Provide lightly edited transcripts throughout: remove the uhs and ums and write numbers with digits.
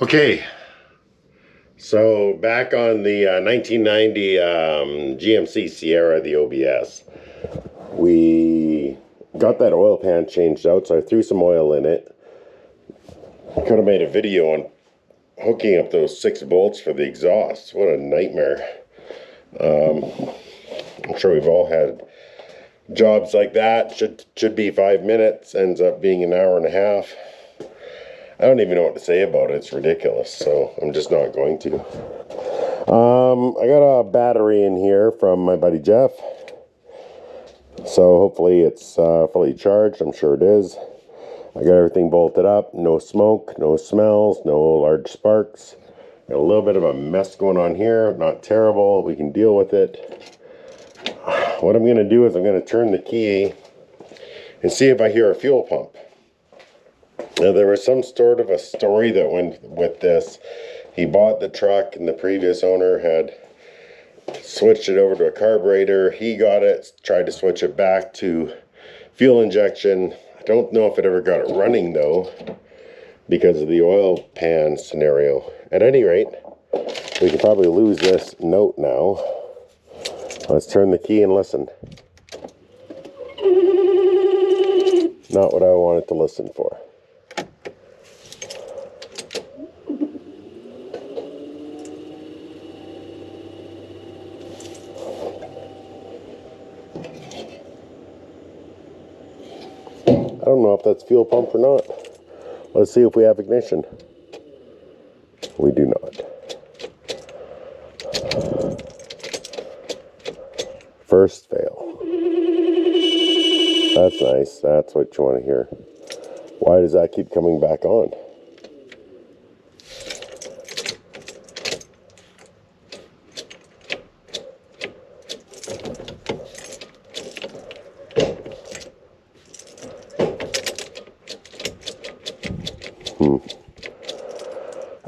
Okay, so back on the 1990 GMC Sierra, the OBS, we got that oil pan changed out, so I threw some oil in it. Could have made a video on hooking up those 6 bolts for the exhaust. What a nightmare. I'm sure we've all had jobs like that. Should be 5 minutes, ends up being an hour and a half. I don't even know what to say about it. It's ridiculous, so I'm just not going to. I got a battery in here from my buddy Jeff, so hopefully it's fully charged. I'm sure it is. I got everything bolted up. No smoke, no smells, no large sparks. Got a little bit of a mess going on here. Not terrible. We can deal with it. What I'm going to do is I'm going to turn the key and see if I hear a fuel pump. Now, there was some sort of a story that went with this. He bought the truck and the previous owner had switched it over to a carburetor. He got it, tried to switch it back to fuel injection. I don't know if it ever got it running though, because of the oil pan scenario. At any rate, we can probably lose this note now. Let's turn the key and listen. Not what I wanted to listen for. I don't know if that's fuel pump or not. Let's see if we have ignition. We do not. First fail. That's nice. That's what you want to hear. Why does that keep coming back on?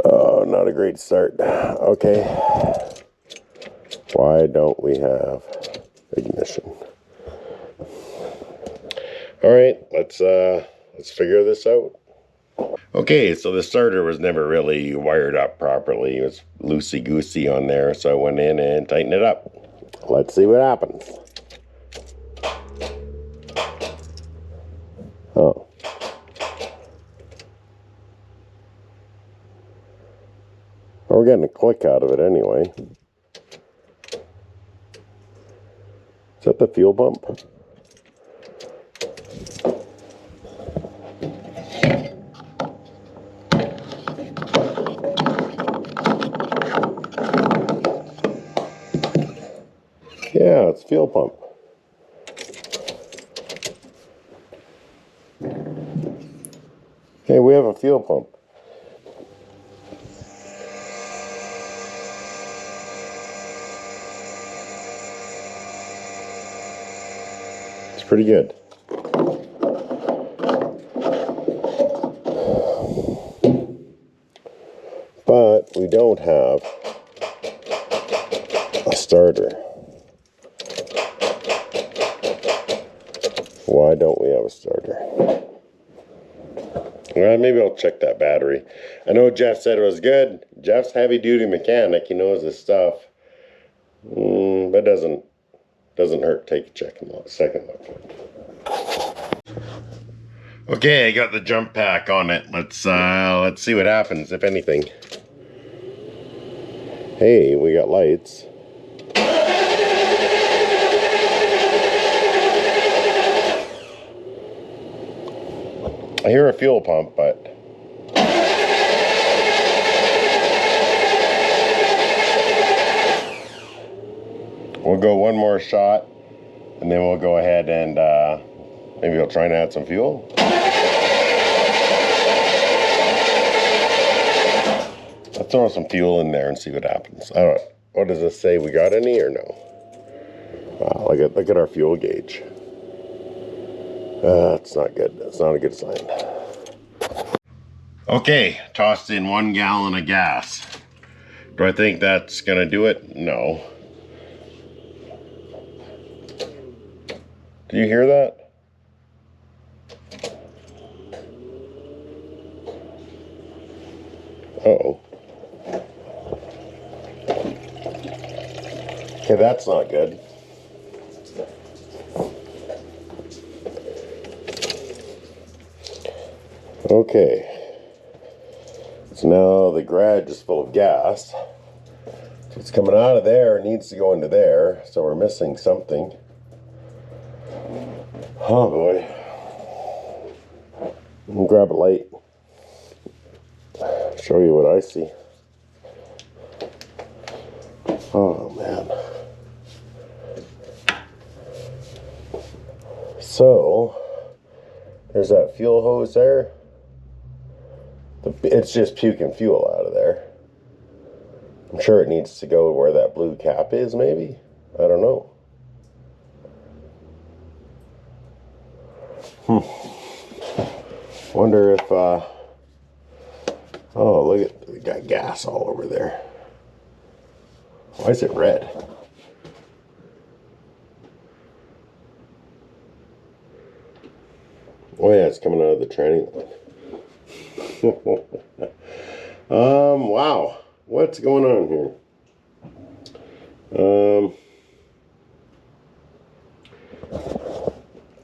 Oh, not a great start. Okay. Why don't we have ignition? All right, let's figure this out. Okay, so the starter was never really wired up properly. It was loosey-goosey on there, so I went in and tightened it up. Let's see what happens. Oh. Well, we're getting a click out of it anyway. Is that the fuel pump? Yeah, it's fuel pump. Okay, we have a fuel pump. It's pretty good. But we don't have a starter. Why don't we have a starter? Well, maybe I'll check that battery. I know Jeff said it was good. Jeff's heavy-duty mechanic. He knows his stuff. But doesn't hurt. Take a second look. Okay, I got the jump pack on it. Let's see what happens, if anything. Hey, we got lights. I hear a fuel pump, but we'll go one more shot, and then we'll go ahead and maybe we'll try and add some fuel. Let's throw some fuel in there and see what happens. I don't know. What does this say? We got any or no? Wow, look at our fuel gauge. It's not good. It's not a good sign. Okay, tossed in 1 gallon of gas. Do I think that's gonna do it? No. Do you hear that? Uh-oh. Okay, that's not good. Okay. So now the garage is full of gas. So it's coming out of there, it needs to go into there. So we're missing something. Oh boy. I'm gonna grab a light. Show you what I see. Oh man. So there's that fuel hose there. It's just puking fuel out of there. I'm sure it needs to go where that blue cap is, maybe? I don't know. Wonder if, oh, look at, we got gas all over there. Why is it red? Oh yeah, it's coming out of the training line. Wow. What's going on here?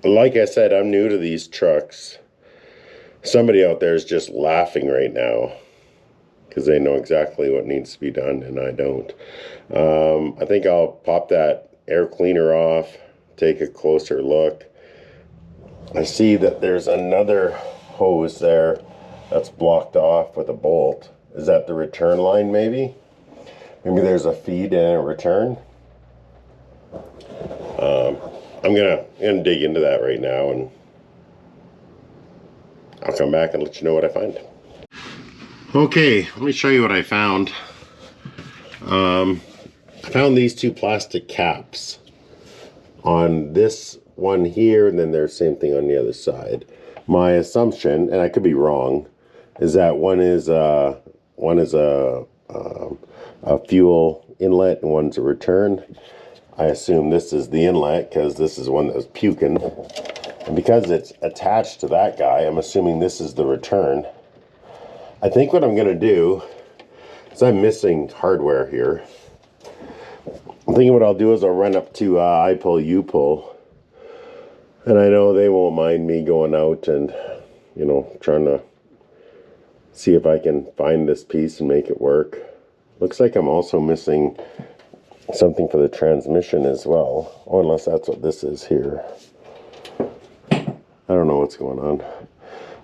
Like I said, I'm new to these trucks. Somebody out there is just laughing right now because they know exactly what needs to be done and I don't. I think I'll pop that air cleaner off, take a closer look. I see that there's another hose there that's blocked off with a bolt. Is that the return line maybe? Maybe there's a feed and a return. I'm gonna dig into that right now and I'll come back and let you know what I find. Okay, let me show you what I found. I found these two plastic caps on this one here, and then there's the same thing on the other side. My assumption, and I could be wrong, is that one is a fuel inlet and one's a return. I assume this is the inlet because this is one that was puking. And because it's attached to that guy, I'm assuming this is the return. I think what I'm going to do is I'm missing hardware here. I'm thinking what I'll do is I'll run up to I pull, you pull. And I know they won't mind me going out and, you know, trying to see if I can find this piece and make it work. Looks like I'm also missing something for the transmission as well. Oh, unless that's what this is here. I don't know what's going on.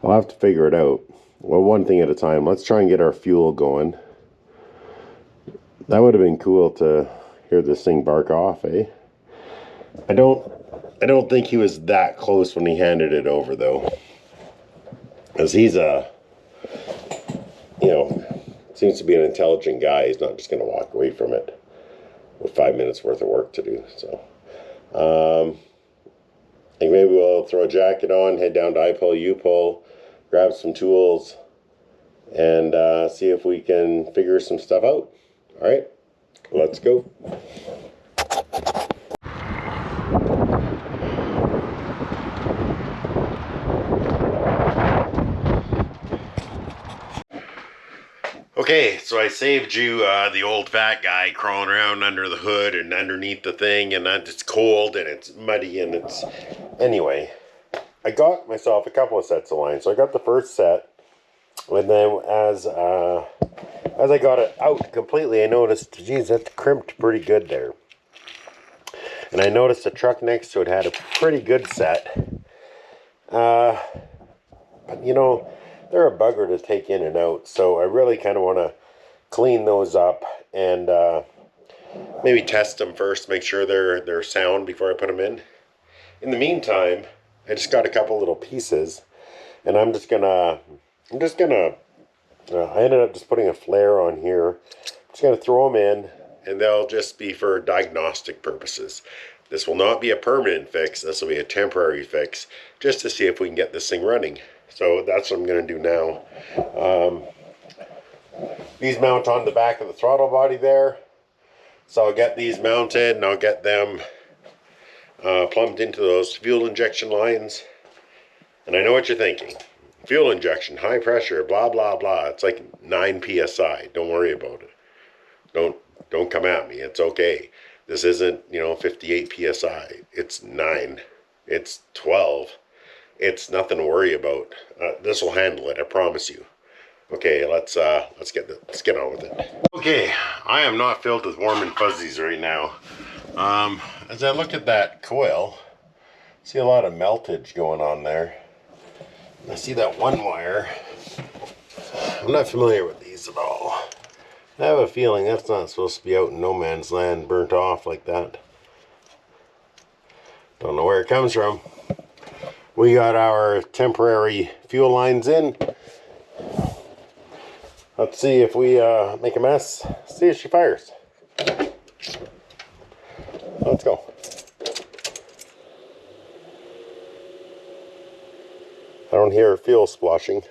I'll have to figure it out. Well, one thing at a time. Let's try and get our fuel going. That would have been cool to hear this thing bark off, eh? I don't think he was that close when he handed it over, though. Because he's a, you know, seems to be an intelligent guy. He's not just going to walk away from it with 5 minutes worth of work to do. So, I think maybe we'll throw a jacket on, head down to I pull, you pull, grab some tools, and see if we can figure some stuff out. All right, let's go. Okay, so I saved you the old fat guy crawling around under the hood and underneath the thing, and it's cold and it's muddy and it's... Anyway, I got myself a couple of sets of lines. So I got the first set, and then as I got it out completely, I noticed, geez, that's crimped pretty good there. And I noticed the truck next to it had a pretty good set. But you know, they're a bugger to take in and out, so I really kind of want to clean those up and maybe test them first, make sure they're sound before I put them in. In the meantime, I just got a couple little pieces, and I ended up just putting a flare on here. I'm just gonna throw them in, and they'll just be for diagnostic purposes. This will not be a permanent fix. This will be a temporary fix, just to see if we can get this thing running. So that's what I'm going to do now. These mount on the back of the throttle body there. So I'll get these mounted and I'll get them plumbed into those fuel injection lines. And I know what you're thinking. fuel injection, high pressure, blah, blah, blah. It's like 9 PSI. Don't worry about it. Don't come at me. It's okay. This isn't, 58 PSI. It's 9. It's 12. It's nothing to worry about. This will handle it, I promise you. Okay, let's get on with it. Okay, I am not filled with warm and fuzzies right now. As I look at that coil, I see a lot of meltage going on there. I see that one wire. I'm not familiar with these at all. I have a feeling that's not supposed to be out in no man's land, burnt off like that. Don't know where it comes from. We got our temporary fuel lines in. Let's see if we make a mess. See if she fires. Let's go. I don't hear fuel splashing.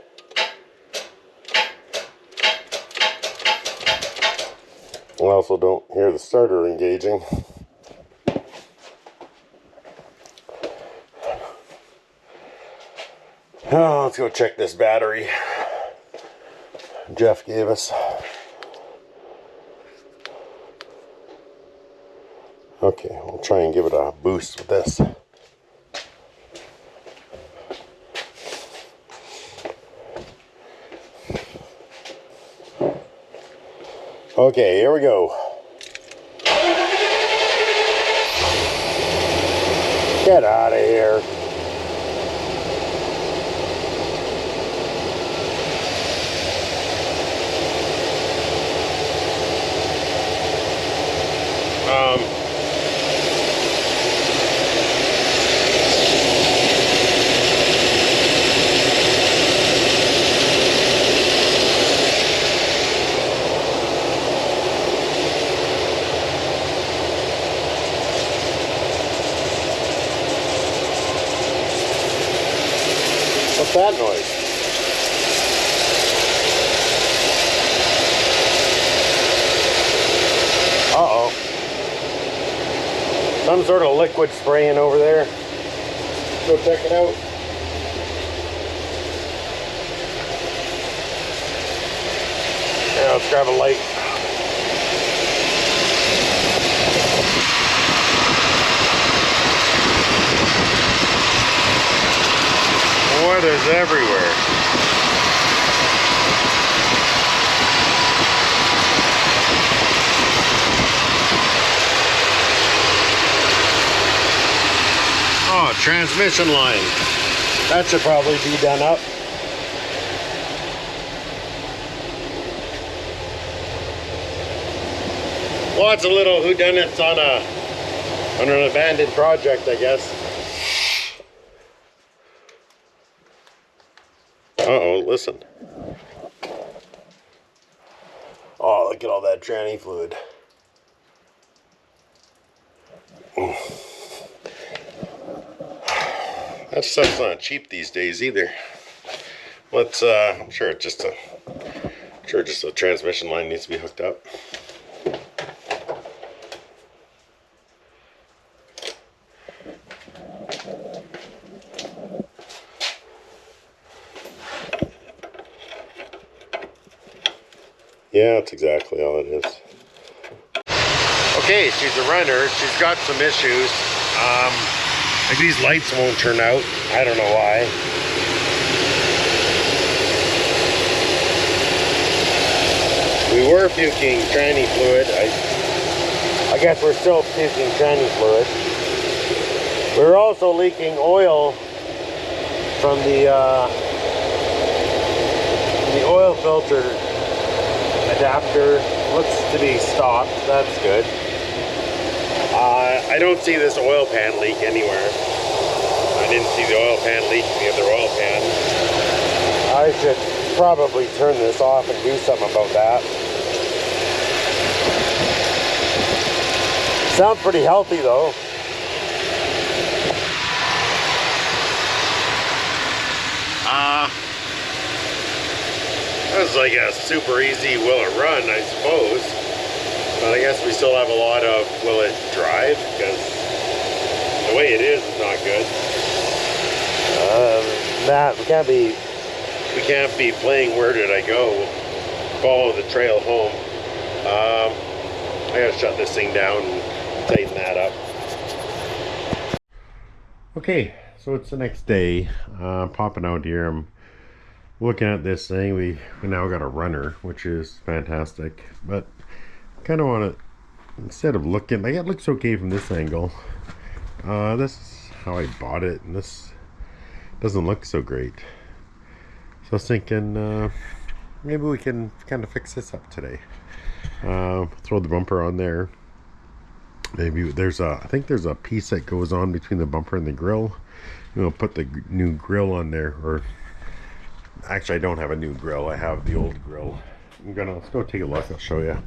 I also don't hear the starter engaging. Oh, let's go check this battery Jeff gave us. Okay, we'll try and give it a boost with this. Okay, here we go. Get out of here. What's that noise? Uh-oh. Some sort of liquid spraying over there. Go check it out. Yeah, let's grab a light. Water's everywhere. Oh, transmission line. That should probably be done up. Lots of little whodunits on an abandoned project, I guess. Uh-oh, listen. Oh, look at all that tranny fluid. That stuff's not cheap these days either. Let's I'm sure just a transmission line needs to be hooked up. Yeah, that's exactly all it is. Okay, she's a runner. She's got some issues. Like these lights won't turn out. I don't know why. We were puking tranny fluid. I guess we're still puking tranny fluid. We're also leaking oil from the oil filter adapter. Looks to be stopped. That's good. I don't see this oil pan leak anywhere. I didn't see the oil pan leak in the other oil pan. I should probably turn this off and do something about that. Sounds pretty healthy though. That was like a super easy will it run, I suppose. But I guess we still have a lot of will it drive, because the way it is not good. That can't be we can't be playing Where Did I Go? Follow the trail home. I gotta shut this thing down and tighten that up. Okay, so it's the next day. Popping out here. I'm looking at this thing. We now got a runner, which is fantastic. But kind of want to, instead of looking, like, it looks okay from this angle. This is how I bought it, and this doesn't look so great. So I was thinking maybe we can kind of fix this up today. Throw the bumper on there. Maybe there's a, I think there's a piece that goes on between the bumper and the grill. We'll put the new grill on there, or actually I don't have a new grill, I have the old grill. Let's go take a look, I'll show you.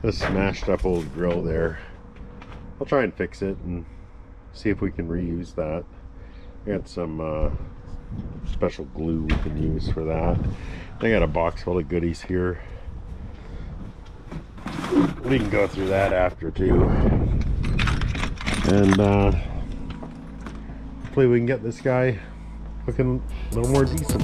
This smashed up old grill there. I'll try and fix it and see if we can reuse that. I got some special glue we can use for that. I got a box full of goodies here. We can go through that after too. And hopefully we can get this guy looking a little more decent.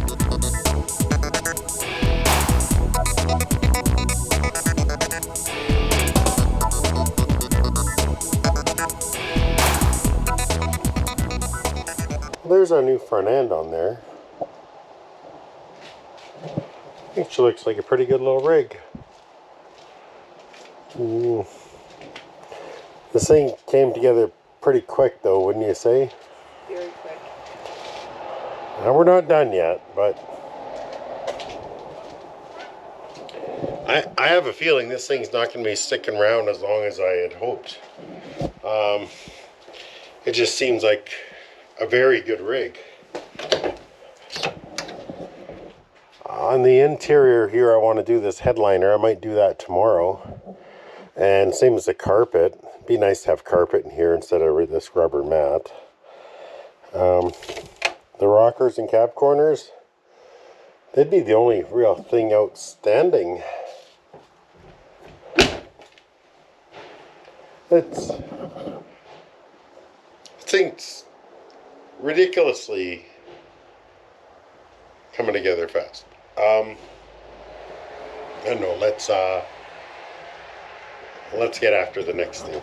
There's our new front end on there. I think she looks like a pretty good little rig. This thing came together pretty quick though, wouldn't you say? Very quick. Now we're not done yet, but I have a feeling this thing's not going to be sticking around as long as I had hoped. It just seems like a very good rig. On the interior here, I want to do this headliner. I might do that tomorrow. And same as the carpet. It'd be nice to have carpet in here instead of this rubber mat. The rockers and cab corners, they'd be the only real thing outstanding. Things ridiculously coming together fast. I don't know, let's get after the next thing.